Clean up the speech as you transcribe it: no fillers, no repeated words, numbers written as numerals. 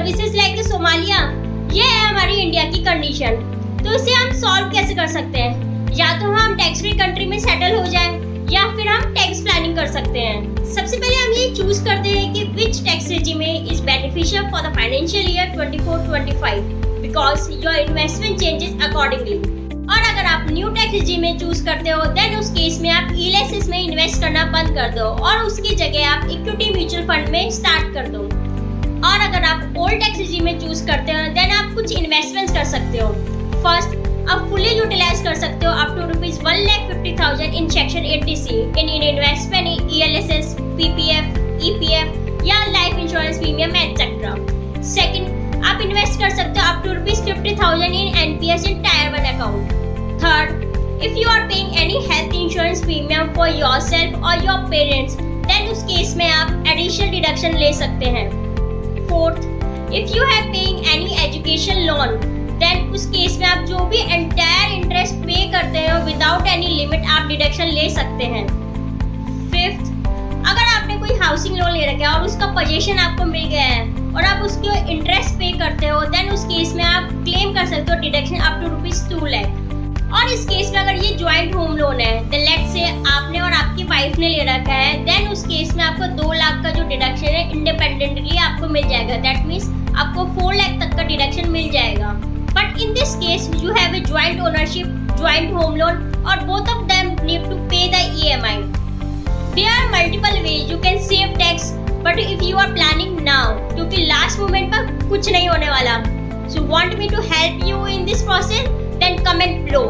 Services like Somalia, ये है हमारी इंडिया की कंडीशन। तो इसे हम सॉल्व कैसे कर सकते हैं? या तो हम टैक्स फ्री कंट्री में सेटल हो जाएं या फिर हम टैक्स प्लानिंग कर सकते हैं। सबसे पहले हम ये चूज करते हैं कि which tax regime is beneficial for the financial year 24-25 because your investment changes accordingly. और अगर आप न्यू टैक्स रेजिम में चूज करते हो देन उस केस में आप ईएलएसएस में इन्वेस्ट करना बंद कर दो और उसकी जगह आप इक्विटी म्यूचुअल फंड में स्टार्ट कर दो। और अगर आप ओल्ड टैक्स रेजिम में चूज करते हो देन आप कुछ इन्वेस्टमेंट्स कर सकते हो। फर्स्ट, आप फुली यूटिलाइज कर सकते हो up to ₹1,50,000 in section 80C in investment in ELSS, PPF, EPF या life insurance premium etcetera. Second, आप इन्वेस्ट कर सकते हो up to ₹50,000 in NPS in tier 1 account. Third, if you are paying any health insurance premium for yourself or your parents, then उस case में आप additional deduction ले सकते हैं। Fourth, if you have paying any education loan, then उस case में आप जो भी entire interest pay करते हो without any limit आप deduction ले सकते हैं। Fifth, अगर आपने कोई हाउसिंग लोन ले रखा है और उसका पोजीशन आपको मिल गया है और आप उसके इंटरेस्ट पे करते हो देन उस केस में आप क्लेम कर सकते हो डिडक्शन अप टू ₹2 लाख। और इस केस में अगर ये ज्वाइंट होम लोन है देन लेट्स से आपने और आपकी वाइफ ने ले रखा है देन उस केस में आपको 2 लाख का जो डिडक्शन है इंडिपेंडेंटली आपको मिल जाएगा। दैट मीन्स आपको 4 लाख तक का डिडक्शन मिल जाएगा। But in this case you have a joint ownership, joint home loan और both of them need to pay the EMI। There are multiple ways you can save tax but if you are planning now, क्योंकि last moment पर कुछ नहीं होने वाला। So want me to help you in this process? Then comment below.